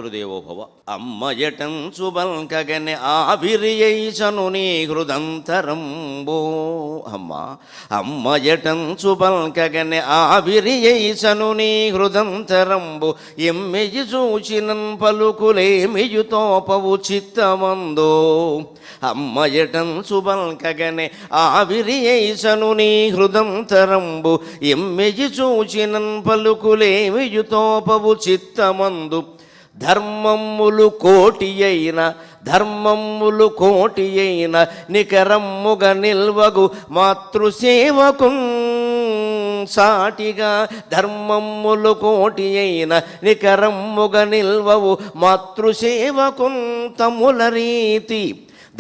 మాతృదేవోభవ. అమ్మయటంచు బల్కగనె ఆవిరియైచను నీ హృదంతరంబో. అమ్మయటంచు బల్కగనె ఆవిరియైచను నీ హృదంతరంబు. ఎమ్మెయి చూచినన్ పలుకులేమియు తోపవు చిత్తమందో. అమ్మయటంచు బల్కగనె ఆవిరియైచను నీ హృదంతరంబు. ఎమ్మెయి చూచినన్ పలుకులేమియు తోపవు చిత్తమందు. ధర్మమ్ములు కోటి అయిన నికరమ్ముగ నిల్వగు మాతృసేవకున్ సాటిగా. ధర్మమ్ములు కోటి అయిన నికరమ్ముగ నిల్వవు మాతృసేవకున్ తమ్ముల రీతి.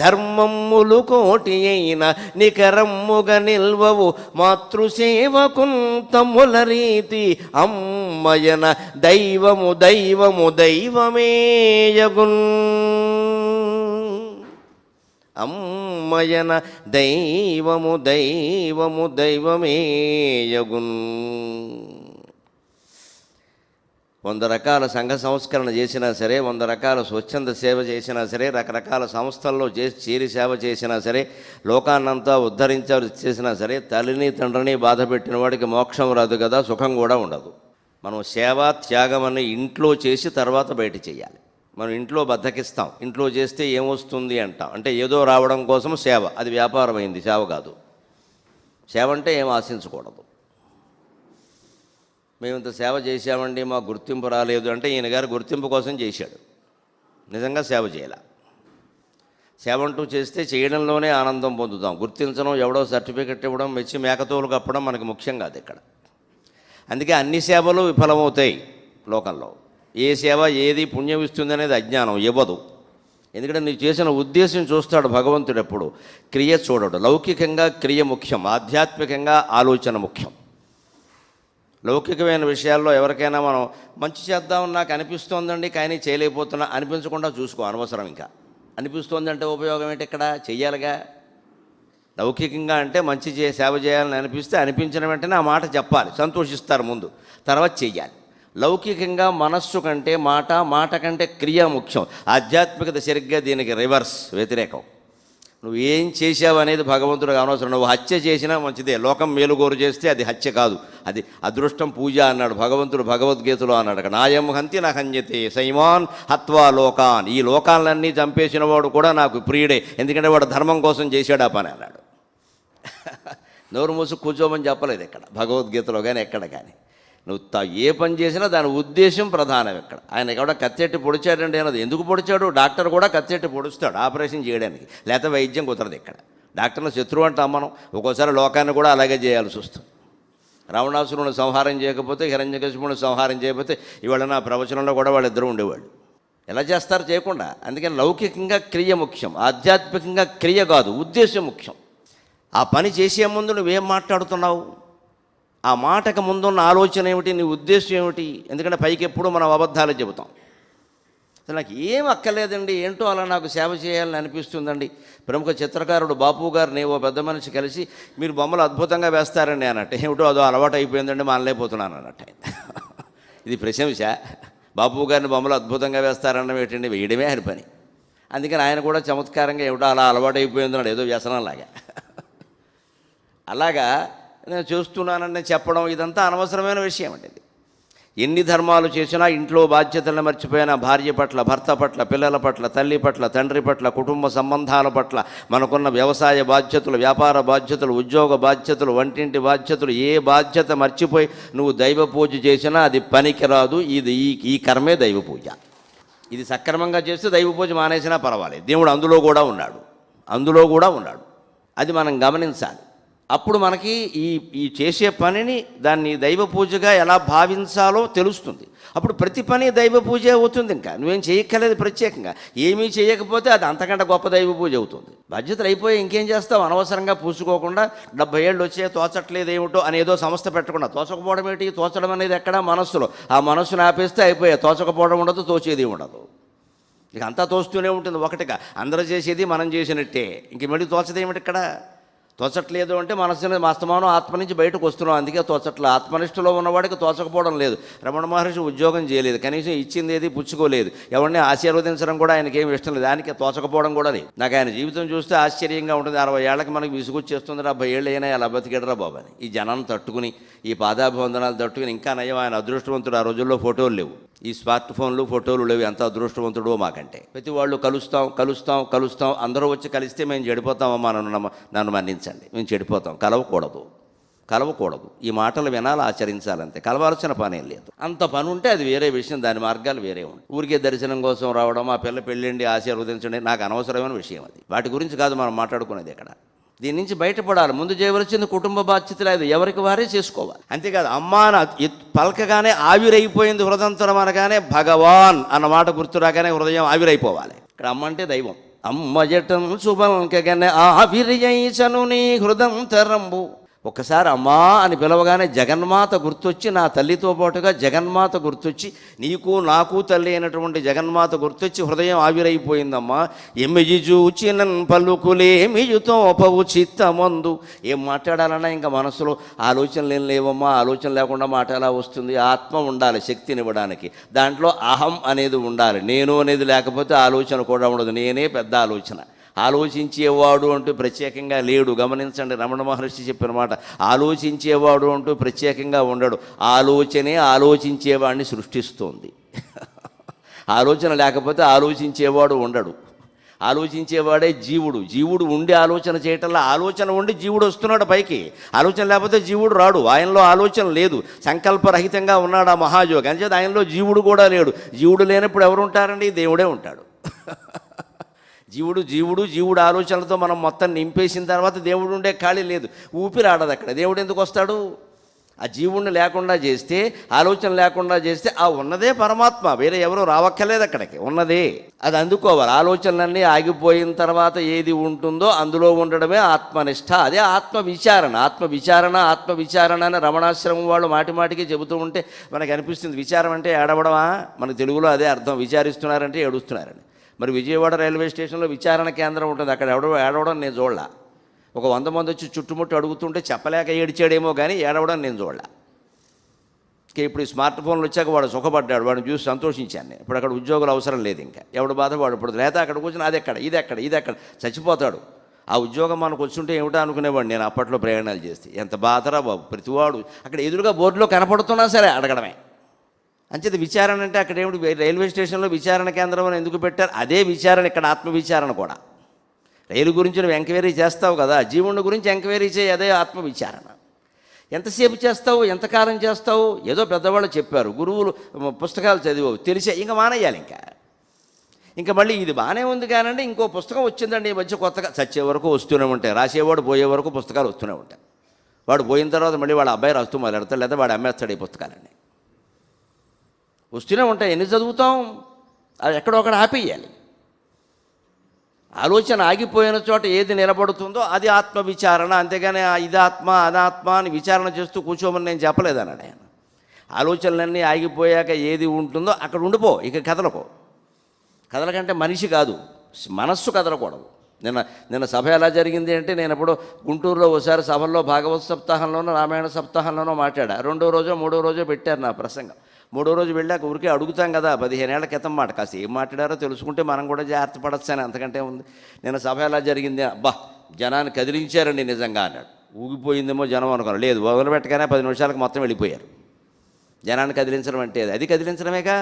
ధర్మమ్ములు కోటి అయిన నికరమ్ముగ నిల్వవు మాతృసేవకున్ తమ్ముల రీతి. అమ్మయన దైవమేయగున్. అమ్మయన దైవమేయగున్. 100 రకాల సంఘ సంస్కరణ చేసినా సరే, 100 రకాల స్వచ్ఛంద సేవ చేసినా సరే, రకరకాల సంస్థల్లో చేరి సేవ చేసినా సరే, లోకాన్నంతా చేసినా సరే, తల్లిని తండ్రిని బాధ పెట్టిన వాడికి మోక్షం రాదు కదా, సుఖం కూడా ఉండదు. మనం సేవ త్యాగం అని ఇంట్లో చేసి తర్వాత బయట చేయాలి. మనం ఇంట్లో బద్దకిస్తాం, ఇంట్లో చేస్తే ఏమొస్తుంది అంటాం. అంటే ఏదో రావడం కోసం సేవ, అది వ్యాపారం అయింది, సేవ కాదు. సేవ అంటే ఏం ఆశించకూడదు. మేము ఇంత సేవ చేశామండి, మాకు గుర్తింపు రాలేదు అంటే ఈయన గారు గుర్తింపు కోసం చేశాడు, నిజంగా సేవ చేయాల. సేవ అంటూ చేస్తే చేయడంలోనే ఆనందం పొందుతాం. గుర్తించడం, ఎవడో సర్టిఫికెట్ ఇవ్వడం, మెచ్చి మేకతోలు కప్పడం మనకు ముఖ్యం కాదు ఇక్కడ. అందుకే అన్ని సేవలు విఫలమవుతాయి లోకంలో. ఏ సేవ ఏది పుణ్యం ఇస్తుంది అనేది అజ్ఞానం, ఇవ్వదు. ఎందుకంటే నీవు చేసిన ఉద్దేశం చూస్తాడు భగవంతుడు, ఎప్పుడు క్రియ చూడడు. లౌకికంగా క్రియ ముఖ్యం, ఆధ్యాత్మికంగా ఆలోచన ముఖ్యం. లౌకికమైన విషయాల్లో ఎవరికైనా మనం మంచి చేద్దామని నాకు అనిపిస్తోందండి కానీ చేయలేకపోతున్నా అనిపించకుండా చూసుకో, అనవసరం. ఇంకా అనిపిస్తోందంటే ఉపయోగం ఏంటి? ఇక్కడ చెయ్యాలిగా. లౌకికంగా అంటే మంచి సేవ చేయాలని అనిపిస్తే అనిపించిన వెంటనే ఆ మాట చెప్పాలి, సంతోషిస్తారు ముందు, తర్వాత చెయ్యాలి. లౌకికంగా మనస్సు కంటే మాట కంటే క్రియ ముఖ్యం. ఆధ్యాత్మికత సరిగ్గా దీనికి రివర్స్, వ్యతిరేకం. నువ్వు ఏం చేసావు అనేది భగవంతుడికి అనవసరం. నువ్వు హత్య చేసినా మంచిదే, లోకం మేలుగోరు చేస్తే అది హత్య కాదు, అది అదృష్టం, పూజ అన్నాడు భగవంతుడు భగవద్గీతలో అన్నాడు. నాయం హంతి నా హన్యతే సైమాన్ హత్వా లోకాన్. ఈ లోకాలన్నీ చంపేసిన వాడు కూడా నాకు ప్రియుడే, ఎందుకంటే వాడు ధర్మం కోసం చేశాడు ఆ పని అన్నాడు. నోరు మూసు కూర్చోమని చెప్పలేదు ఇక్కడ భగవద్గీతలో కానీ ఎక్కడ కానీ. నువ్వు ఏ పని చేసినా దాని ఉద్దేశం ప్రధానం. ఇక్కడ ఆయన ఎక్కడ కత్తెట్టి పొడిచాడండి అన్నది. ఎందుకు పొడిచాడు? డాక్టర్ కూడా కత్తెట్టి పొడుస్తాడు ఆపరేషన్ చేయడానికి, లేకపోతే వైద్యం కుదరదు. ఇక్కడ డాక్టర్ని శత్రువు అంటాం మనం. ఒక్కోసారి లోకాన్ని కూడా అలాగే చేయాల్సి వస్తుంది. రావణాసురుని సంహారం చేయకపోతే, హిరణ్యకశిపుని సంహారం చేయకపోతే ఇవాళ నా ప్రవచనంలో కూడా వాళ్ళిద్దరూ ఉండేవాళ్ళు. ఎలా చేస్తారు? చేయకుండా. అందుకని లౌకికంగా క్రియ ముఖ్యం, ఆధ్యాత్మికంగా క్రియ కాదు, ఉద్దేశం ముఖ్యం. ఆ పని చేసే ముందు నువ్వేం మాట్లాడుతున్నావు, ఆ మాటకు ముందున్న ఆలోచన ఏమిటి, నీ ఉద్దేశం ఏమిటి? ఎందుకంటే పైకి ఎప్పుడు మనం అబద్ధాలు చెబుతాం. అసలు నాకు ఏం అక్కర్లేదండి, ఏంటో అలా నాకు సేవ చేయాలని అనిపిస్తుందండి. ప్రముఖ చిత్రకారుడు బాపు గారిని ఓ పెద్ద మనిషి కలిసి, మీరు బొమ్మలు అద్భుతంగా వేస్తారండి అన్నట్టు. ఏమిటో అదో అలవాటు అయిపోయిందండి, మానలేకపోతున్నాను అన్నట్టు. ఇది ప్రశంస. బాపు గారిని బొమ్మలు అద్భుతంగా వేస్తారన్న ఏంటండి, వేయడమే ఆయన పని. అందుకని ఆయన కూడా చమత్కారంగా ఏమిటో అలా అలవాటు అయిపోయిందన్నాడు, ఏదో వ్యసనంలాగా. అలాగా నేను చూస్తున్నానని చెప్పడం ఇదంతా అనవసరమైన విషయం అండి. ఇది ఎన్ని ధర్మాలు చేసినా, ఇంట్లో బాధ్యతలను మర్చిపోయిన భార్య పట్ల, భర్త పట్ల, పిల్లల పట్ల, తల్లి పట్ల, తండ్రి పట్ల, కుటుంబ సంబంధాల పట్ల, మనకున్న వ్యవసాయ బాధ్యతలు, వ్యాపార బాధ్యతలు, ఉద్యోగ బాధ్యతలు, వంటింటి బాధ్యతలు, ఏ బాధ్యత మర్చిపోయి నువ్వు దైవ పూజ చేసినా అది పనికిరాదు. ఇది ఈ కర్మే దైవ పూజ. ఇది సక్రమంగా చేస్తే దైవ పూజ మానేసినా పర్వాలేదు, దేవుడు అందులో కూడా ఉన్నాడు. అది మనం గమనించాలి. అప్పుడు మనకి ఈ చేసే పనిని, దాన్ని దైవ పూజగా ఎలా భావించాలో తెలుస్తుంది. అప్పుడు ప్రతి పని దైవ పూజ అవుతుంది. ఇంకా నువ్వేం చేయక్కర్లేదు ప్రత్యేకంగా. ఏమీ చేయకపోతే అది అంతకంటే గొప్ప దైవ పూజ అవుతుంది. బాధ్యతలు అయిపోయి ఇంకేం చేస్తావు? అనవసరంగా పూసుకోకుండా 70 ఏళ్ళు వచ్చే తోచట్లేదు ఏమిటో అనేదో సంస్థ పెట్టకుండా. తోచకపోవడం ఏంటి? తోచడం అనేది ఎక్కడ? మనస్సులో. ఆ మనస్సును ఆపేస్తే అయిపోయాయి. తోచకపోవడం ఉండదు, తోచేది ఉండదు. ఇక అంతా తోస్తూనే ఉంటుంది ఒకటిగా. అందరూ చేసేది మనం చేసినట్టే, ఇంక మళ్ళీ తోచదేమిటి? ఇక్కడ తోచట్లేదు అంటే మనసుని మస్తమానం ఆత్మ నుంచి బయటకు వస్తున్నాం, అందుకే తోచట్లేదు. ఆత్మనిష్టలో ఉన్నవాడికి తోచకపోవడం లేదు. రమణ మహర్షి ఉద్యోగం చేయలేదు, కనీసం ఇచ్చింది ఏది పుచ్చుకోలేదు, ఎవరిని ఆశీర్వదించడం కూడా ఆయనకి ఏమి ఇష్టం లేదు, దానికి తోచకపోవడం కూడా లేదు. నాకు ఆయన జీవితం చూస్తే ఆశ్చర్యంగా ఉంటుంది. 60 ఏళ్ళకి మనకి విసుగొచ్చేస్తుంది, 70 ఏళ్ళు అయినా ఎలా బతికేడరా బాబు అని. ఈ జనాన్ని తట్టుకుని, ఈ పాదాభివందనాలు తట్టుకుని, ఇంకా నయం ఆయన అదృష్టవంతుడు. ఆ రోజుల్లో ఫోటోలు లేవు, ఈ స్మార్ట్ ఫోన్లు ఫోటోలు లేవు. ఎంత అదృష్టవంతుడో మాకంటే. ప్రతి వాళ్ళు కలుస్తాం కలుస్తాం కలుస్తాం, అందరూ వచ్చి కలిస్తే మేము చెడిపోతామమ్మా, నన్ను మన్నించండి, మేము చెడిపోతాం. కలవకూడదు. ఈ మాటలు వినాలి, ఆచరించాలంతే. కలవాల్సిన పనేం లేదు. అంత పని ఉంటే అది వేరే విషయం, దాని మార్గాలు వేరే ఉంటాయి. ఊరికే దర్శనం కోసం రావడం, ఆ పిల్ల పెళ్ళండి ఆశీర్వదించండి, నాకు అనవసరమైన విషయం అది. వాటి గురించి కాదు మనం మాట్లాడుకునేది ఇక్కడ. దీని నుంచి బయటపడాలి. ముందు చేయవలసింది కుటుంబ బాధ్యత లేదు, ఎవరికి వారే చేసుకోవాలి. అంతేకాదు అమ్మా పలకగానే ఆవిరైపోయింది హృదయంతరం అనగానే భగవాన్ అన్న మాట గుర్తు రాగానే హృదయం ఆవిరైపోవాలి. ఇక్కడ అమ్మ అంటే దైవం. అమ్మ జటం శుభంకగానే ఆవిరియైచను నీ హృదయంతరంబు. ఒక్కసారి అమ్మా అని పిలవగానే జగన్మాత గుర్తొచ్చి, నా తల్లితో పాటుగా జగన్మాత గుర్తొచ్చి, నీకు నాకు తల్లి అయినటువంటి జగన్మాత గుర్తొచ్చి హృదయం ఆవిరైపోయిందమ్మా. ఎమ్మిజి చూచినన్ పలుకులేమియుతో పవు చిత్తమందు. ఏం మాట్లాడాలన్నా ఇంకా మనసులో ఆలోచనలు ఏం లేవమ్మా. ఆలోచన లేకుండా మాట ఎలా వస్తుంది? ఆత్మ ఉండాలి శక్తినివ్వడానికి. దాంట్లో అహం అనేది ఉండాలి, నేను అనేది లేకపోతే ఆలోచన కూడా ఉండదు. నేనే పెద్ద ఆలోచన. ఆలోచించేవాడు అంటూ ప్రత్యేకంగా లేడు. గమనించండి, రమణ మహర్షి చెప్పిన మాట. ఆలోచించేవాడు అంటూ ప్రత్యేకంగా ఉండడు, ఆలోచనే ఆలోచించేవాడిని సృష్టిస్తోంది. ఆలోచన లేకపోతే ఆలోచించేవాడు ఉండడు. ఆలోచించేవాడే జీవుడు. జీవుడు ఉండి ఆలోచన చేయటంలో, ఆలోచన ఉండి జీవుడు వస్తున్నాడు పైకి. ఆలోచన లేకపోతే జీవుడు రాడు. ఆయనలో ఆలోచన లేదు, సంకల్పరహితంగా ఉన్నాడు ఆ మహాయోగి. అంచేత ఆయనలో జీవుడు కూడా లేడు. జీవుడు లేనప్పుడు ఎవరు ఉంటారండి? దేవుడే ఉంటాడు. జీవుడు ఆలోచనలతో మనం మొత్తం నింపేసిన తర్వాత దేవుడు ఉండే ఖాళీ లేదు, ఊపిరి ఆడదు అక్కడ. దేవుడు ఎందుకు వస్తాడు? ఆ జీవుడిని లేకుండా చేస్తే, ఆలోచన లేకుండా చేస్తే, ఆ ఉన్నదే పరమాత్మ, వేరే ఎవరో రావక్కర్లేదు అక్కడికి. ఉన్నదే అది అందుకోవాలి. ఆలోచనలన్నీ ఆగిపోయిన తర్వాత ఏది ఉంటుందో అందులో ఉండడమే ఆత్మనిష్ట. అదే ఆత్మవిచారణ. ఆత్మవిచారణ అని రమణాశ్రమం వాళ్ళు మాటిమాటికి చెబుతూ ఉంటే మనకు అనిపిస్తుంది, విచారం అంటే ఏడవడమా? మనకు తెలుగులో అదే అర్థం. విచారిస్తున్నారంటే ఏడుస్తున్నారని. మరి విజయవాడ రైల్వే స్టేషన్లో విచారణ కేంద్రం ఉంటుంది, అక్కడ ఏడవడం నేను చూడలా. ఒక 100 మంది వచ్చి చుట్టుముట్టు అడుగుతుంటే చెప్పలేక ఏడిచాడేమో కానీ ఏడవడం నేను చూడలా. ఇప్పుడు ఈ స్మార్ట్ ఫోన్లు వచ్చాక వాడు సుఖపడ్డాడు, వాడిని చూసి సంతోషించాను నేను. ఇప్పుడు అక్కడ ఉద్యోగులు అవసరం లేదు, ఇంకా ఎవడు బాధ వాడు ఇప్పుడు. లేదా అక్కడ కూర్చొని అది ఎక్కడ చచ్చిపోతాడు. ఆ ఉద్యోగం మనకు వచ్చుంటే ఏమిటో అనుకునేవాడు నేను అప్పట్లో ప్రయాణాలు చేస్తే. ఎంత బాధరా బాబు. ప్రతివాడు అక్కడ ఎదురుగా బోర్డులో కనపడుతున్నా సరే అడగడమే. అంచేత విచారణ అంటే అక్కడ ఏమిటి? రైల్వే స్టేషన్లో విచారణ కేంద్రం అని ఎందుకు పెట్టారు? అదే విచారణ ఇక్కడ, ఆత్మవిచారణ కూడా. రైలు గురించి నువ్వు ఎంక్వైరీ చేస్తావు కదా, జీవుని గురించి ఎంక్వైరీ చేయి, అదే ఆత్మవిచారణ. ఎంతసేపు చేస్తావు? ఎంతకాలం చేస్తావు? ఏదో పెద్దవాళ్ళు చెప్పారు, గురువులు పుస్తకాలు చదివావు, తెలిసే ఇంకా మానేయాలి. ఇంకా మళ్ళీ ఇది బాగానే ఉంది కానండి, ఇంకో పుస్తకం వచ్చిందండి ఈ మధ్య కొత్తగా. చచ్చే వరకు వస్తూనే ఉంటాయి, రాసేవాడు పోయే వరకు పుస్తకాలు వస్తూనే ఉంటాయి. వాడు పోయిన తర్వాత మళ్ళీ వాడు అబ్బాయి రాస్తూ మొదలెడతాడు, లేదా వాడు అమ్మేస్తాడు ఈ పుస్తకాలన్నీ. వస్తూనే ఉంటాయి. ఎన్ని చదువుతాం? అది ఎక్కడో ఒకటి ఆపేయాలి. ఆలోచన ఆగిపోయిన చోట ఏది నిలబడుతుందో అది ఆత్మవిచారణ. అంతేగాని ఇది ఆత్మ అనాత్మ అని విచారణ చేస్తూ కూర్చోమని నేను చెప్పలేదన్నాడు ఆయన. ఆలోచనలన్నీ ఆగిపోయాక ఏది ఉంటుందో అక్కడ ఉండిపో, ఇక కదలకంటే మనిషి కాదు, మనస్సు కదలకూడదు. నిన్న సభ ఎలా జరిగింది అంటే, నేను ఎప్పుడో గుంటూరులో ఒకసారి సభల్లో భాగవత సప్తాహంలోనో రామాయణ సప్తాహంలోనో మాట్లాడా. 2వ రోజో 3వ రోజో పెట్టారు నా ప్రసంగం. 3వ రోజు వెళ్ళాక ఊరికే అడుగుతాం కదా, 15 ఏళ్ల క్రితం మాట. కాస్త ఏం మాట్లాడారో తెలుసుకుంటే మనం కూడా జాగ్రత్త పడచ్చు అని, అంతకంటే ఉంది. నేను సభ ఎలా జరిగింది? అబ్బా జనాన్ని కదిలించారండి నిజంగా అన్నాడు. ఊగిపోయిందేమో జనం అనుకున్నాను. లేదు, వదిలిపెట్టగానే 10 నిమిషాలకు మొత్తం వెళ్ళిపోయారు. జనాన్ని కదిలించడం అంటే అది కదిలించడమేగా.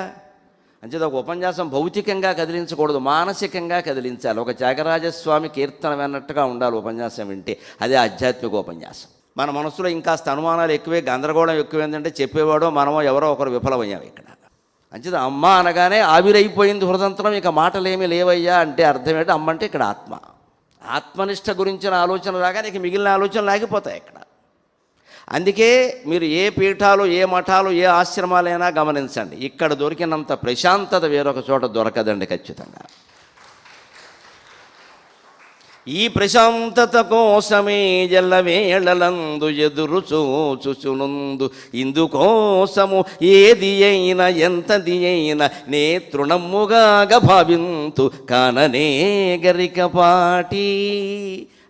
అంచేత ఒక ఉపన్యాసం భౌతికంగా కదిలించకూడదు, మానసికంగా కదిలించాలి. ఒక త్యాగరాజస్వామి కీర్తన విన్నట్టుగా ఉండాలి ఉపన్యాసం వింటే, అదే ఆధ్యాత్మిక ఉపన్యాసం. మన మనసులో ఇంకాస్త అనుమానాలు ఎక్కువే, గందరగోళం ఎక్కువేందంటే చెప్పేవాడో మనమో ఎవరో ఒకరు విఫలమయ్యాం ఇక్కడ. అంచేత అమ్మ అనగానే ఆవిరైపోయింది హృదంతరం, ఇక మాటలేమీ లేవయ్యా అంటే అర్థం ఏంటి? అమ్మ అంటే ఇక్కడ ఆత్మనిష్ట గురించిన ఆలోచన రాగానే ఇక మిగిలిన ఆలోచనలు ఆగిపోతాయి ఇక్కడ. అందుకే మీరు ఏ పీఠాలు, ఏ మఠాలు, ఏ ఆశ్రమాలైనా గమనించండి, ఇక్కడ దొరికినంత ప్రశాంతత వేరొక చోట దొరకదండి ఖచ్చితంగా. ఈ ప్రశాంతత కోసమే జల్లవేళలందు ఎదురు చూచుచునుందు, ఇందుకోసము ఏది అయినా ఎంతది అయినా నే తృణమ్ముగా భావింతు కాననే గరికపాటి.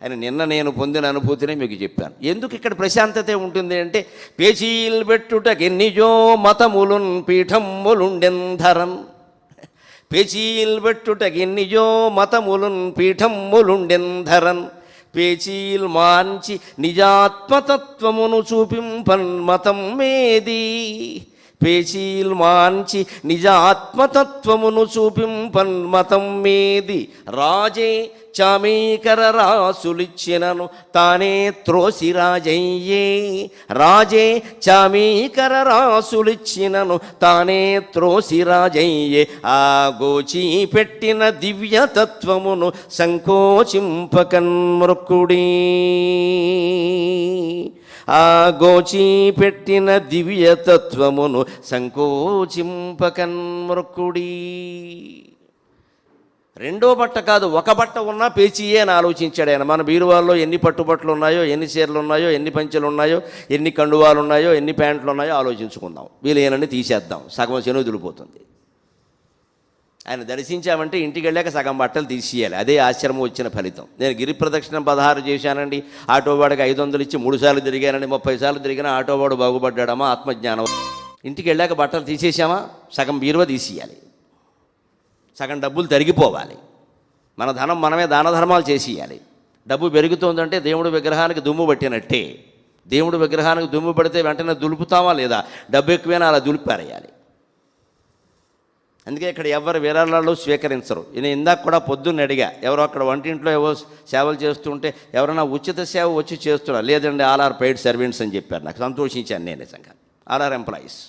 అని నిన్న నేను పొందిన అనుభూతిని మీకు చెప్పాను. ఎందుకు ఇక్కడ ప్రశాంతత ఉంటుంది అంటే, పేచీలు పెట్టుటకెన్నిజో మతములున్ పీఠమ్ములుండెంధరన్, పేచీలు పెట్టుటకెన్నిజో మతములున్ పీఠమ్ములుండెంధరన్, పేచీల్ మాంచి నిజాత్మతత్వమును చూపింపన్ మతం మేది, పేచీల్ మాంచి నిజ ఆత్మతత్వమును చూపింపన్ మతం మేది, రాజే చామీకర రాసులిచ్చినను తానే త్రోసి రాజయ్యే, రాజే చామీకర రాసులిచ్చినను తానే త్రోసి రాజయ్యే, ఆ గోచి పెట్టిన దివ్యతత్వమును సంకోచింపకన్ మృక్కుడీ, ఆ గోచి పెట్టిన దివ్యతత్వమును సంకోచింపకన్ మృక్కుడీ. రెండో బట్ట కాదు, ఒక బట్ట ఉన్నా పేచీయే అని ఆలోచించాడు ఆయన. మన బీరువాల్లో ఎన్ని పట్టుబట్టలు ఉన్నాయో, ఎన్ని చీరలు ఉన్నాయో, ఎన్ని పంచెలు ఉన్నాయో, ఎన్ని కండువాలు ఉన్నాయో, ఎన్ని ప్యాంట్లు ఉన్నాయో ఆలోచించుకుందాం. వీలేనని తీసేద్దాం, సగం చెనుదిలిపోతుంది. ఆయన దర్శించామంటే ఇంటికి వెళ్ళాక సగం బట్టలు తీసేయాలి. అదే ఆశ్రమం వచ్చిన ఫలితం. నేను గిరి ప్రదక్షిణ 16 చేశానండి, ఆటోవాడికి 500 ఇచ్చి 3 సార్లు తిరిగానండి, 30 సార్లు తిరిగినా ఆటోవాడు బాగుపడ్డాడమా, ఆత్మజ్ఞానం. ఇంటికి వెళ్ళాక బట్టలు తీసేసామా, సగం బీరువా తీసేయాలి, సగం డబ్బులు తరిగిపోవాలి. మన ధనం మనమే దాన ధర్మాలు చేసేయాలి. డబ్బు పెరుగుతుందంటే దేవుడి విగ్రహానికి దుమ్ము పట్టినట్టే. దేవుడి విగ్రహానికి దుమ్ము పడితే వెంటనే దులుపుతామా లేదా, డబ్బు ఎక్కువైనా అలా దులిపారేయాలి. అందుకే ఇక్కడ ఎవరు విరాళాలు స్వీకరించరు. నేను ఇందాక కూడా పొద్దున్న అడిగా, ఎవరో అక్కడ వంటింట్లో ఏవో సేవలు చేస్తుంటే ఎవరైనా ఉచిత సేవ వచ్చి చేస్తున్నారు, లేదండి ఆల్ ఆర్ పెయిడ్ సర్వెంట్స్ అని చెప్పారు. నాకు సంతోషించాను నేను నిజంగా. All are employees.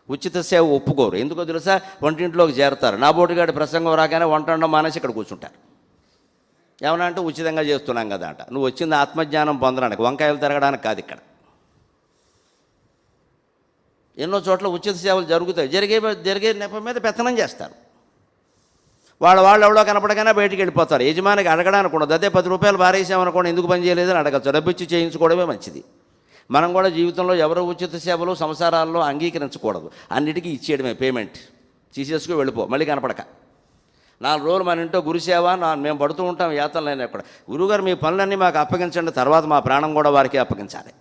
ఉచిత సేవ ఒప్పుకోరు. ఎందుకో తెలుసా, వంటింట్లోకి చేరతారు. నా బోటిగాడి ప్రసంగం రాగానే వంట వండడం మానేసి ఇక్కడ కూర్చుంటారు. ఏమన్నా అంటే ఉచితంగా చేస్తున్నాం కదా అంట. నువ్వు వచ్చింది ఆత్మజ్ఞానం పొందడానికి, వంకాయలు తిరగడానికి కాదు. ఇక్కడ ఎన్నో చోట్ల ఉచిత సేవలు జరుగుతాయి. జరిగే నెపం మీద పెత్తనం చేస్తారు. వాళ్ళు ఎవడో కనపడగానే బయటికి వెళ్ళిపోతారు. యజమానికి అడగడానికి ఉండదు. అదే 10 రూపాయలు భారేసామనుకోండి, ఎందుకు పని చేయలేదని అడగచ్చు. డబ్బిచ్చి చేయించుకోవడమే మంచిది. మనం కూడా జీవితంలో ఎవరో ఉచిత సేవలు సంసారాల్లో అంగీకరించకూడదు. అన్నిటికీ ఇచ్చేయడమే, పేమెంట్ తీసేసుకుని వెళ్ళిపో, మళ్ళీ కనపడక. 4 రోజులు మన ఇంట్లో గురుసేవ మేము పడుతూ ఉంటాం యాతనలైనా కూడా. గురువుగారు మీ పనులన్నీ మాకు అప్పగించండి, తర్వాత మా ప్రాణం కూడా వారికి అప్పగించాలి.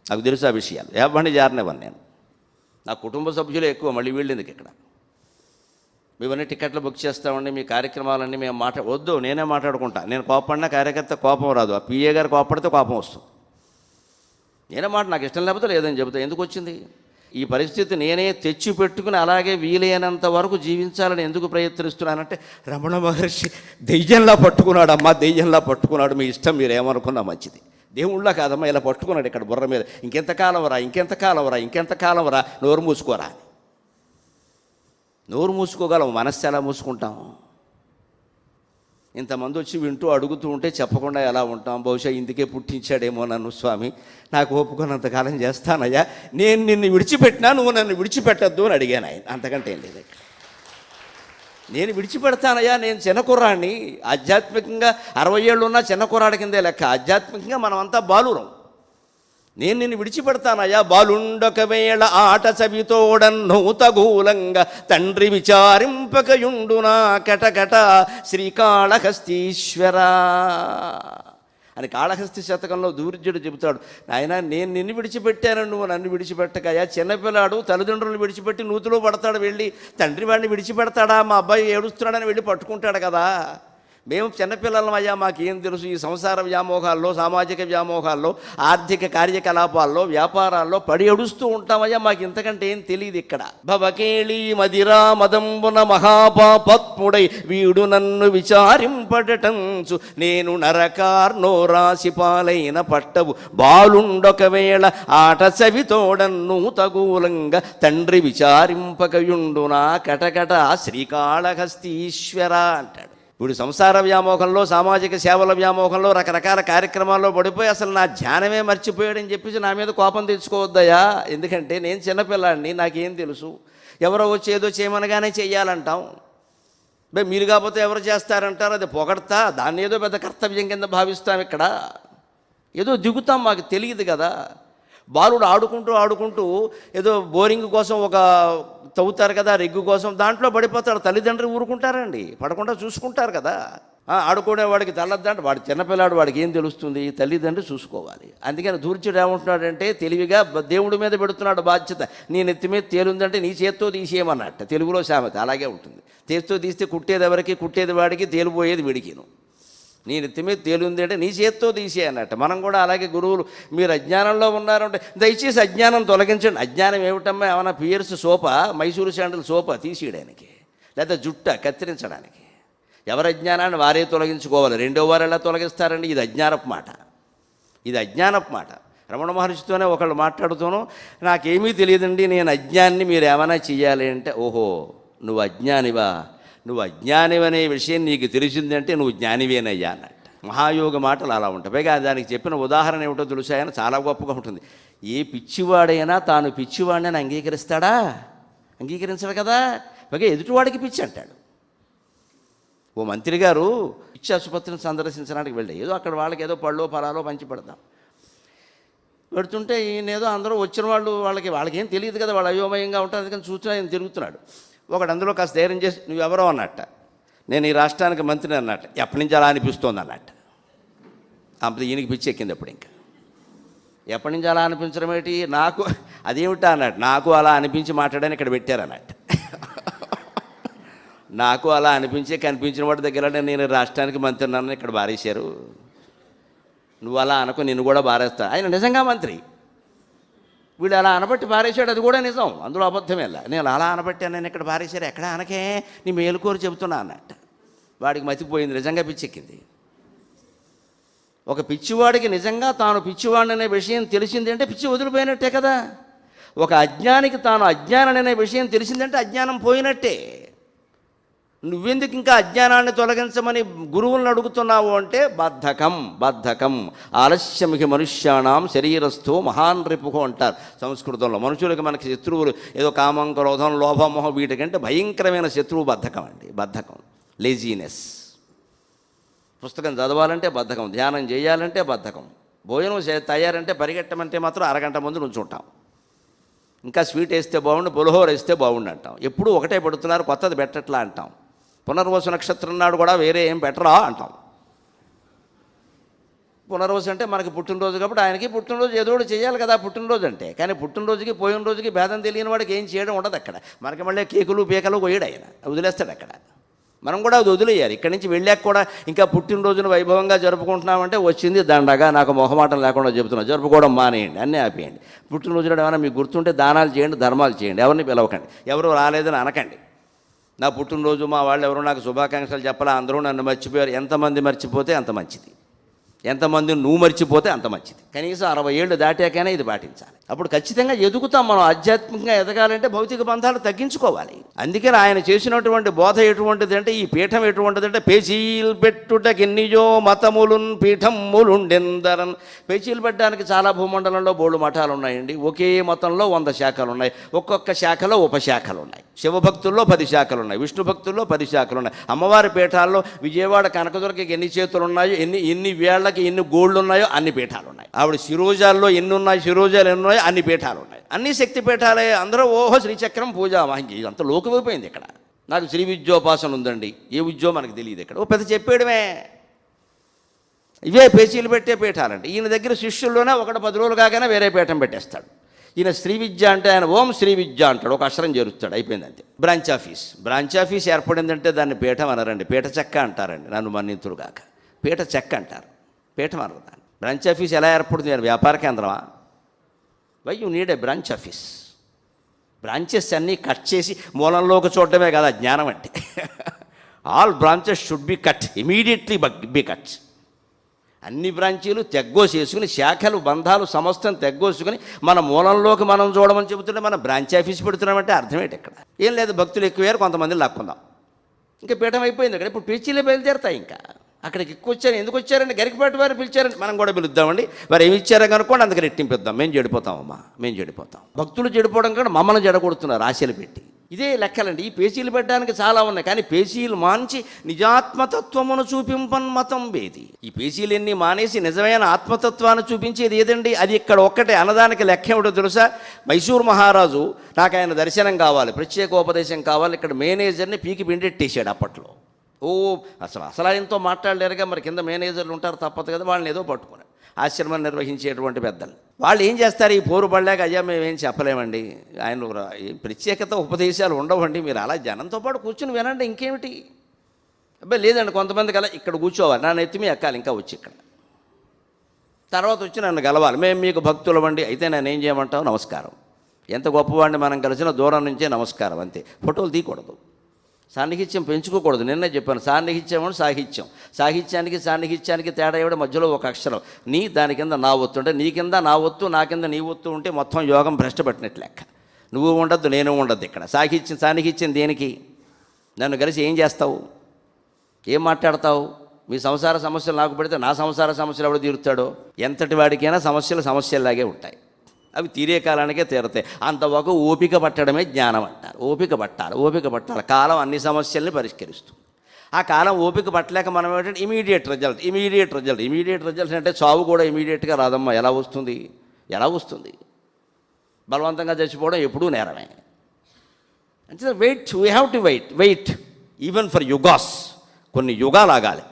నాకు తెలుసు ఆ విషయాలు. ఏబండి జారనేవని నేను. నా కుటుంబ సభ్యులే ఎక్కువ, మళ్ళీ వీళ్ళెందుకు ఇక్కడ. మేమన్నీ టికెట్లు బుక్ చేస్తామండి, మీ కార్యక్రమాలన్నీ మేము వద్దు, నేనే మాట్లాడుకుంటా. నేను కోపడినా కార్యకర్త కోపం రాదు, ఆ పిఏ గారు కోపడితే కోపం వస్తుంది. నేనే నాకు ఇష్టం లేకపోతే లేదని చెబుతా. ఎందుకు వచ్చింది ఈ పరిస్థితి? నేనే తెచ్చి పెట్టుకుని అలాగే వీలైనంత వరకు జీవించాలని ఎందుకు ప్రయత్నిస్తున్నానంటే, రమణ మహర్షి దెయ్యంలా పట్టుకున్నాడు అమ్మా, దెయ్యంలా పట్టుకున్నాడు. మీ ఇష్టం, మీరు ఏమనుకున్నా మంచిది. దేవుళ్ళ కాదమ్మా, ఇలా పట్టుకున్నాడు ఇక్కడ బుర్ర మీద. ఇంకెంతకాలం రా, ఇంకెంతకాలం రా, నోరు మూసుకోరా. నోరు మూసుకోగలం, మనస్సు ఎలా మూసుకుంటాం? ఇంతమంది వచ్చి వింటూ అడుగుతూ ఉంటే చెప్పకుండా ఎలా ఉంటాం? బహుశా ఇందుకే పుట్టించాడేమో నన్ను స్వామి. నాకు ఒప్పుకున్నంతకాలం చేస్తానయ్యా, నేను నిన్ను విడిచిపెట్టినా నువ్వు నన్ను విడిచిపెట్టద్దు అని అడిగాను ఆయన. అంతకంటే ఏం లేదు. నేను విడిచిపెడతానయ్యా, నేను చిన్న కుర్రాడిని. ఆధ్యాత్మికంగా 60 ఏళ్ళు ఉన్నా చిన్న కుర్రాడి కిందే లెక్క. ఆధ్యాత్మికంగా మనమంతా బాలురం. నేను నిన్ను విడిచిపెడతానయ్యా, బాలుండొకవేళ ఆట చవితోడన్నో తగూలంగా తండ్రి విచారింపకయుండునా కటకట శ్రీకాళహస్తీశ్వర అని కాళహస్తి శతకంలో దూర్జుడు చెబుతాడు. ఆయన నేను నిన్ను విడిచిపెట్టాను, నువ్వు నన్ను విడిచిపెట్టకయ్యా. చిన్నపిల్లాడు తల్లిదండ్రులను విడిచిపెట్టి నూతిలో పడతాడు, వెళ్ళి తండ్రి వాడిని విడిచిపెడతాడా? మా అబ్బాయి ఏడుస్తున్నాడని వెళ్ళి పట్టుకుంటాడు కదా. మేము చిన్నపిల్లలం అయ్యా, మాకేం తెలుసు? ఈ సంసార వ్యామోహాల్లో, సామాజిక వ్యామోహాల్లో, ఆర్థిక కార్యకలాపాల్లో, వ్యాపారాల్లో పడి ఏడుస్తూ ఉంటామయ్యా, మాకు ఇంతకంటే ఏం తెలియదు. ఇక్కడ భవకేళి మదిరా మదంబున మహాపాపత్ముడై వీడు నన్ను విచారింపడటంచు నేను నరకార్నో రాసి పాలైన పట్టవు బాలుండొకవేళ ఆట చవితోడన్ను తగూలంగా తండ్రి విచారింపకయుండునా కటకట శ్రీకాళహస్తీశ్వర అంటాడు. ఇప్పుడు సంసార వ్యామోహంలో, సామాజిక సేవల వ్యామోహంలో, రకరకాల కార్యక్రమాల్లో పడిపోయి అసలు నా ధ్యానమే మర్చిపోయాడని చెప్పేసి నా మీద కోపం తెచ్చుకోవద్దయా. ఎందుకంటే నేను చిన్నపిల్లాడిని, నాకేం తెలుసు? ఎవరో వచ్చి ఏదో చేయమనగానే చెయ్యాలంటాం. మీరు కాకపోతే ఎవరు చేస్తారంటారు, అది పొగడతా, దాన్ని ఏదో పెద్ద కర్తవ్యం కింద భావిస్తాం. ఇక్కడ ఏదో దిగుతాం, మాకు తెలియదు కదా. బాలుడు ఆడుకుంటూ ఏదో బోరింగ్ కోసం ఒక తవ్వుతారు కదా, రెగ్గు కోసం, దాంట్లో పడిపోతాడు. తల్లిదండ్రులు ఊరుకుంటారండి? పడకుండా చూసుకుంటారు కదా. ఆడుకునేవాడికి తల్లద్దంటే వాడు చిన్నపిల్లాడు, వాడికి ఏం తెలుస్తుంది? తల్లిదండ్రులు చూసుకోవాలి. అందుకని దూర్చుడు ఏమంటున్నాడంటే తెలివిగా దేవుడి మీద పెడుతున్నాడు బాధ్యత. నీ నెత్తి మీద తేలుందంటే నీ చేత్తో తీసేయమన్నట్ట. తెలుగులో సామెత అలాగే ఉంటుంది. చేత్తో తీస్తే కుట్టేది ఎవరికి? కుట్టేది వాడికి, తేలిపోయేది వీడికిను. నీ నెత్తి మీద తేలుంది అంటే నీ చేత్తో తీసేయన్నట్ట. మనం కూడా అలాగే గురువులు మీరు అజ్ఞానంలో ఉన్నారంటే దయచేసి అజ్ఞానం తొలగించండి. అజ్ఞానం ఏమిటమ్మా? ఏమన్నా పియర్స్ సోపా, మైసూరు శాండిల్ సోపా తీసేయడానికి, లేదా జుట్ట కత్తిరించడానికి? ఎవరి అజ్ఞానాన్ని వారే తొలగించుకోవాలి. రెండో వారు ఎలా తొలగిస్తారండి? ఇది అజ్ఞానపు మాట, ఇది అజ్ఞానపు మాట. రమణ మహర్షితోనే ఒకళ్ళు మాట్లాడుతూను, నాకేమీ తెలియదండి, నేను అజ్ఞాన్ని, మీరు ఏమైనా చెయ్యాలి అంటే, ఓహో నువ్వు అజ్ఞానివా? నువ్వు అజ్ఞానివనే విషయం నీకు తెలిసిందంటే నువ్వు జ్ఞానివేనయ్యా అన్నట్టు. మహాయోగ మాటలు అలా ఉంటాయి. పైగా దానికి చెప్పిన ఉదాహరణ ఏమిటో తెలుసా? ఆయన చాలా గొప్పగా ఉంటుంది. ఏ పిచ్చివాడైనా తాను పిచ్చివాడిని అని అంగీకరిస్తాడా? అంగీకరించడు కదా. పైగా ఎదుటివాడికి పిచ్చి అంటాడు. ఓ మంత్రి గారు పిచ్చి ఆసుపత్రిని సందర్శించడానికి వెళ్ళే, ఏదో అక్కడ వాళ్ళకి ఏదో పళ్ళో ఫలాలో పంచి పెడతాం పెడుతుంటే ఈయన ఏదో అందరూ వచ్చిన వాళ్ళకి ఏం తెలియదు కదా, వాళ్ళు అయోమయంగా ఉంటారు. అందుకని చూస్తున్నా ఆయన తిరుగుతున్నాడు. ఒకడు అందులో కాస్త ధైర్యం చేసి, నువ్వెవరో అన్నట్ట. నేను ఈ రాష్ట్రానికి మంత్రిని అన్నట్ట. ఎప్పటి నుంచి అలా అనిపిస్తోంది అన్నట్ట. అప్పుడు ఈయనకి పిచ్చి ఎక్కింది. అప్పుడు ఇంకా ఎప్పటి నుంచి అలా అనిపించడం ఏంటి? నాకు అదేమిటా అన్నట్టు. నాకు అలా అనిపించి మాట్లాడని ఇక్కడ పెట్టారన్నట్టు. నాకు అలా అనిపించే కనిపించిన వాడి దగ్గర నేను రాష్ట్రానికి మంత్రి అన్నాను, ఇక్కడ బారేశారు. నువ్వు అలా అనుకో, నిన్ను కూడా బారేస్తా. ఆయన నిజంగా మంత్రి. వీడు అలా అనబట్టి పారేశాడు, అది కూడా నిజం, అందులో అబద్ధమేలా. నేను అలా అనబట్టాను, నేను ఇక్కడ పారేశారు, ఎక్కడ అనకే, నీ మేలుకోరు చెబుతున్నా అన్నట్ట. వాడికి మతిపోయింది, నిజంగా పిచ్చెక్కింది. ఒక పిచ్చివాడికి నిజంగా తాను పిచ్చివాడిని అనే విషయం తెలిసింది అంటే పిచ్చి వదిలిపోయినట్టే కదా. ఒక అజ్ఞానికి తాను అజ్ఞానం అనే విషయం తెలిసిందంటే అజ్ఞానం పోయినట్టే. నువ్వెందుకు ఇంకా అజ్ఞానాన్ని తొలగించమని గురువులను అడుగుతున్నావు అంటే బద్ధకం ఆలస్యమికి మనుష్యాణం శరీరస్థో మహాన్ రిపుహో అంటారు సంస్కృతంలో. మనుషులకు మనకి శత్రువులు ఏదో కామం, క్రోధం, లోభమోహం, వీటికంటే భయంకరమైన శత్రువు బద్ధకం అండి. బద్ధకం, లేజీనెస్. పుస్తకం చదవాలంటే బద్ధకం, ధ్యానం చేయాలంటే బద్ధకం, భోజనం తయారంటే పరిగెట్టమంటే మాత్రం అరగంట ముందు నుంచుంటాం. ఇంకా స్వీట్ వేస్తే బాగుండు, పులిహోర వేస్తే బాగుండు అంటాం. ఎప్పుడూ ఒకటే పెడుతున్నారు, కొత్తది పెట్టట్లా అంటాం. పునర్వసు నక్షత్రం నాడు కూడా వేరే ఏం పెట్టరా అంటాం. పునర్వసు అంటే మనకి పుట్టినరోజు కాబట్టి ఆయనకి పుట్టినరోజు ఏదో ఒకటి చేయాలి కదా పుట్టినరోజు అంటే. కానీ పుట్టినరోజుకి పోయిన రోజుకి భేదం తెలియని వాడికి ఏం చేయడం ఉండదు అక్కడ. మనకి మళ్ళీ కేకులు పీకలు కొయ్యడు ఆయన, వదిలేస్తాడు అక్కడ. మనం కూడా అది వదిలేయాలి. ఇక్కడి నుంచి వెళ్ళాక కూడా ఇంకా పుట్టినరోజును వైభవంగా జరుపుకుంటున్నామంటే వచ్చింది దండగా, నాకు మొహమాటం లేకుండా చెబుతున్నా, జరుపుకోవడం మానేయండి, అన్నీ ఆపేయండి. పుట్టినరోజున ఏమైనా మీకు గుర్తుంటే దానాలు చేయండి, ధర్మాలు చేయండి, ఎవరిని పిలవకండి, ఎవరు రాలేదని అనకండి. నా పుట్టినరోజు మా వాళ్ళు ఎవరు నాకు శుభాకాంక్షలు చెప్పాలా, అందరూ నన్ను మర్చిపోయారు. ఎంతమంది మర్చిపోతే అంత మంచిది, ఎంతమంది నువ్వు మర్చిపోతే అంత మంచిది. కనీసం 60 ఏళ్ళు దాటాకైనా ఇది పాటించాలి. అప్పుడు ఖచ్చితంగా ఎదుగుతాం. మనం ఆధ్యాత్మికంగా ఎదగాలంటే భౌతిక బంధాలు తగ్గించుకోవాలి. అందుకని ఆయన చేసినటువంటి బోధ ఎటువంటిది అంటే, ఈ పీఠం ఎటువంటిది అంటే, పేచీలు పెట్టుటకెన్నియో మతములున్ పీఠములుండెందరన్. పేచీలు పెట్టడానికి చాలా భూమండలంలో బోళ్ళు మఠాలు ఉన్నాయండి. ఒకే మతంలో 100 శాఖలు ఉన్నాయి. ఒక్కొక్క శాఖలో ఉపశాఖలు ఉన్నాయి. శివభక్తుల్లో 10 శాఖలు ఉన్నాయి, విష్ణు భక్తుల్లో 10 శాఖలు ఉన్నాయి. అమ్మవారి పీఠాల్లో విజయవాడ కనకదుర్గకి ఎన్ని చేతులు ఉన్నాయో, ఎన్ని వేళ్లకి ఎన్ని గోళ్ళు ఉన్నాయో అన్ని పీఠాలు ఉన్నాయి. ఆవిడ శిరోజాల్లో ఎన్ని ఉన్నాయి, శిరోజాలు ఎన్ని ఉన్నాయో అన్ని పీఠాలు ఉన్నాయి. అన్ని శక్తి పీఠాలే. అందరూ ఓహో శ్రీచక్రం పూజ మహంగి అంత లోకమైపోయింది ఇక్కడ. నాకు శ్రీ విద్యోపాసన ఉందండి, ఏ ఉద్యోగం మనకు తెలియదు ఇక్కడ. ఓ పెద్ద చెప్పేయడమే. ఇవే పేచీలు పెట్టే పీఠాలంటే. ఈయన దగ్గర శిష్యుల్లోనే ఒకటి 10 రోజులు కాగానే వేరే పీఠం పెట్టేస్తాడు. ఈయన శ్రీ విద్య అంటే ఆయన ఓం శ్రీ విద్య అంటాడు, ఒక అక్షరం చేరుస్తాడు, అయిపోయింది అంతే. బ్రాంచ్ ఆఫీస్ ఏర్పడిందంటే దాన్ని పీఠం అనరండి, పీఠ చెక్క అంటారండి. నన్ను మన్నితులుగాక, పీఠ చెక్క అంటారు, పీఠం అనరు దాన్ని. బ్రాంచ్ ఆఫీస్ ఎలా ఏర్పడుతుంది? వ్యాపార కేంద్రమా? Why you need a branch office. Branches అన్నీ కట్ చేసి మూలంలోకి చూడటమే కదా జ్ఞానం అంటే. All branches should be cut, immediately be cut. అన్ని బ్రాంచీలు తెగ్గోసేసుకుని, శాఖలు బంధాలు సమస్తం తెగ్గోసుకుని మన మూలంలోకి మనం చూడమని చెబుతుంటే మనం బ్రాంచ్ ఆఫీస్ పెడుతున్నామంటే అర్థం ఏంటి ఇక్కడ? ఏం లేదు, భక్తులు ఎక్కువయ్యారు, కొంతమంది లాక్కుందాం, ఇంకా పీఠం అయిపోయింది అక్కడ. ఇప్పుడు పేచీలే బయలుదేరుతాయి. ఇంకా అక్కడికి ఎక్కువ వచ్చారు. ఎందుకు వచ్చారండి? గరికపాటి వారు పిలిచారండి, మనం కూడా పిలుద్దామండి. వారు ఏమి ఇచ్చారో కనుక్కోండి, అందుకు రెట్టింపిద్దాం. మేము చెడిపోతామమ్మా, మేము చెడిపోతాం. భక్తులు చెడిపోవడం కూడా మమ్మల్ని జడగొడుతున్నారు ఆశలు పెట్టి. ఇదే లెక్కలండి. ఈ పేచీలు పెట్టడానికి చాలా ఉన్నాయి, కానీ పేచీలు మాంచి నిజాత్మతత్వమును చూపింపన్ మతం వేది. ఈ పేచీలన్నీ మానేసి నిజమైన ఆత్మతత్వాన్ని చూపించేది ఏదండి? అది ఇక్కడ ఒక్కటే. అన్నదానికి లెక్క ఏమిటో తెలుసా? మైసూర్ మహారాజు నాకు ఆయన దర్శనం కావాలి, ప్రత్యేకోపదేశం కావాలి, ఇక్కడ మేనేజర్ని పీకి పిండెట్టేశాడు అప్పట్లో. ఓ అసలు ఆయనతో మాట్లాడలేరుగా, మరి కింద మేనేజర్లు ఉంటారు, తప్పదు కదా, వాళ్ళని ఏదో పట్టుకుని ఆశ్రమం నిర్వహించేటువంటి పెద్దలు వాళ్ళు ఏం చేస్తారు, ఈ పోరు పడలేక అయ్యా మేమేం చెప్పలేమండి, ఆయన ప్రత్యేకత ఉపదేశాలు ఉండవండి, మీరు అలా జనంతో పాటు కూర్చుని వినండి, ఇంకేమిటి. అబ్బాయి లేదండి, కొంతమంది అలా ఇక్కడ కూర్చోవాలి, నా నెత్తి మీ ఎక్కాలి, ఇంకా వచ్చి ఇక్కడ తర్వాత వచ్చి నన్ను గెలవాలి, మేము మీకు భక్తులమండి, అయితే నేను ఏం చేయమంటావు, నమస్కారం. ఎంత గొప్పవాడిని మనం కలిసిన దూరం నుంచే నమస్కారం, అంతే. ఫోటోలు తీయకూడదు, సాన్నిహిత్యం పెంచుకోకూడదు. నిన్నే చెప్పాను, సాన్నిహిత్యం అని సాహిత్యం, సాన్నిహిత్యానికి తేడా ఇవ్వడం మధ్యలో ఒక అక్షరం నీ, దాని కింద నా ఒత్తు ఉంటే, నీ కింద నా ఒత్తు, నా కింద నీ ఒత్తు ఉంటే మొత్తం యోగం భ్రష్ట పట్టినట్లు లెక్క. నువ్వు ఉండద్దు, నేను ఉండద్దు ఇక్కడ. సాన్నిహిత్యం దేనికి? నన్ను కలిసి ఏం చేస్తావు, ఏం మాట్లాడతావు? మీ సంసార సమస్యలు నాకు పెడితే నా సంసార సమస్యలు ఎవడు తీరుతాడో? ఎంతటి వాడికైనా సమస్యల్లాగే ఉంటాయి, అవి తీరే కాలానికే తీరతాయి. అంతవరకు ఓపిక పట్టడమే జ్ఞానం అంటారు. ఓపిక పట్టాలి. కాలం అన్ని సమస్యల్ని పరిష్కరిస్తుంది. ఆ కాలం ఓపిక పట్టలేక మనం ఏంటంటే ఇమీడియట్ రిజల్ట్ అంటే చావు కూడా ఇమీడియట్గా రాదమ్మా. ఎలా వస్తుంది? బలవంతంగా చచ్చిపోవడం ఎప్పుడూ నేరమే. అంటే we have to wait even for yugas. కొన్ని యుగాలు ఆగాలి.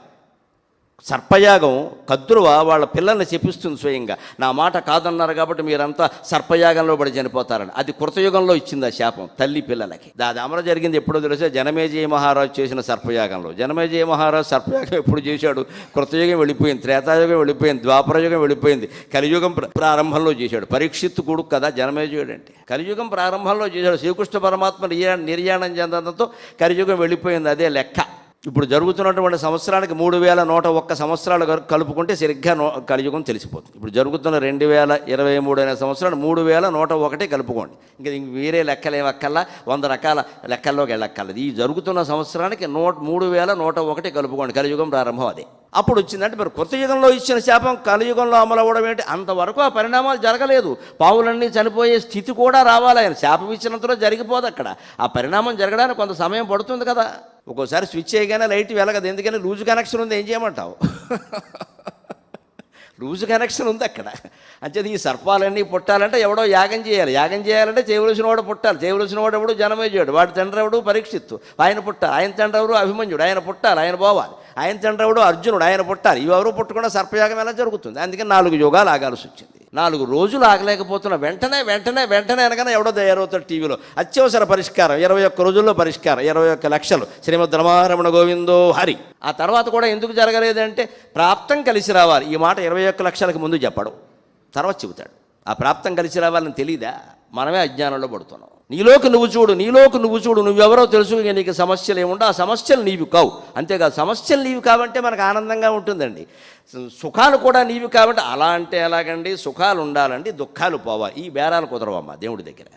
సర్పయాగం కద్రువ వాళ్ళ పిల్లల్ని చెప్పిస్తుంది స్వయంగా, నా మాట కాదన్నారు కాబట్టి మీరంతా సర్పయాగంలో పడి చనిపోతారని. అది కృతయుగంలో ఇచ్చింది ఆ శాపం తల్లి పిల్లలకి. అది అమలు జరిగింది ఎప్పుడో తెలిసే, జనమేజయ మహారాజు చేసిన సర్పయాగంలో. జనమేజయ మహారాజు సర్పయాగం ఎప్పుడు చేశాడు? కృతయుగం వెళ్ళిపోయింది, త్రేతాయుగం వెళ్ళిపోయింది, ద్వాపరయుగం వెళ్ళిపోయింది, కలియుగం ప్రారంభంలో చేశాడు. పరీక్షిత్తు కొడుకు కదా జనమేజయుడు అంటే. కలియుగం ప్రారంభంలో చేశాడు. శ్రీకృష్ణ పరమాత్మ నిర్యాణం చెందడంతో కలియుగం వెళ్ళిపోయింది, అదే లెక్క. ఇప్పుడు జరుగుతున్నటువంటి సంవత్సరానికి 3101 సంవత్సరాలు కలుపుకుంటే సరిగ్గా కలియుగం తెలిసిపోతుంది. ఇప్పుడు జరుగుతున్న 2023 అనే సంవత్సరాలు 3101 కలుపుకోండి. ఇంకా వేరే లెక్కలు ఏమక్కల్లా, 100 రకాల లెక్కల్లోకి వెళ్ళక్కర్లేదు. ఈ జరుగుతున్న సంవత్సరానికి 3101 కలుపుకోండి, కలియుగం ప్రారంభం అదే. అప్పుడు వచ్చిందంటే మరి కృతయుగంలో ఇచ్చిన శాపం కలియుగంలో అమలు అవ్వడం ఏంటి? అంతవరకు ఆ పరిణామాలు జరగలేదు. పావులన్నీ చనిపోయే స్థితి కూడా రావాలి. ఆయన శాపం ఇచ్చినంతలో జరిగిపోదు అక్కడ. ఆ పరిణామం జరగడానికి కొంత సమయం పడుతుంది కదా. ఒక్కోసారి స్విచ్ చేయగానే లైట్ వెలగదు, ఎందుకని లూజ్ కనెక్షన్ ఉంది, ఏం చేయమంటావు? లూజ్ కనెక్షన్ ఉంది అక్కడ. అంచేది ఈ సర్పాలన్నీ పుట్టాలంటే ఎవడో యాగం చేయాలంటే చేయవలసిన వాడు పుట్టాలి. చేయవలసిన వాడు ఎవడు? జనమేజయుడు. వాడి తండ్రి ఎవడు? పరీక్షిత్తు, ఆయన పుట్టాలి. ఆయన తండ్రి ఎవరు? అభిమన్యుడు, ఆయన పుట్టాలి, ఆయన పోవాలి. ఆయన తండ్రి ఎవడు? అర్జునుడు, ఆయన పుట్టాలి. ఇవెవరు పుట్టకుండా సర్పయాగం ఎలా జరుగుతుంది? అందుకని 4 యుగాలు ఆగాల్సి వచ్చింది. 4 రోజులు ఆగలేకపోతున్నా వెంటనే అనగానే ఎవడో తయారవుతాడు టీవీలో. అత్యవసర పరిష్కారం, 21 రోజుల్లో పరిష్కారం, 21 లక్షలు, శ్రీమద్ రమారమణ గోవిందో హరి. ఆ తర్వాత కూడా ఎందుకు జరగలేదంటే ప్రాప్తం కలిసి రావాలి. ఈ మాట 21 లక్షలకు ముందు చెప్పడు, తర్వాత చెబుతాడు. ఆ ప్రాప్తం కలిసి రావాలని తెలీదా? మనమే అజ్ఞానంలో పడుతున్నాం. నీలోకి నువ్వు చూడు, నువ్వెవరో తెలుసు, నీకు సమస్యలు ఏముండో, ఆ సమస్యలు నీవి కావు. అంతేకాదు, సమస్యలు నీవి కావంటే మనకు ఆనందంగా ఉంటుందండి. సుఖాలు కూడా నీవి కాబట్టి అలా అంటే ఎలాగండి? సుఖాలు ఉండాలండి, దుఃఖాలు పోవాలి. ఈ బేరాలు కుదరవమ్మా దేవుడి దగ్గర.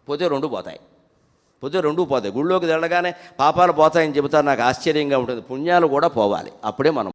పోతే రెండు పోతాయి. గుళ్ళోకి వెళ్ళగానే పాపాలు పోతాయని చెబుతారు, నాకు ఆశ్చర్యంగా ఉంటుంది. పుణ్యాలు కూడా పోవాలి, అప్పుడే మనం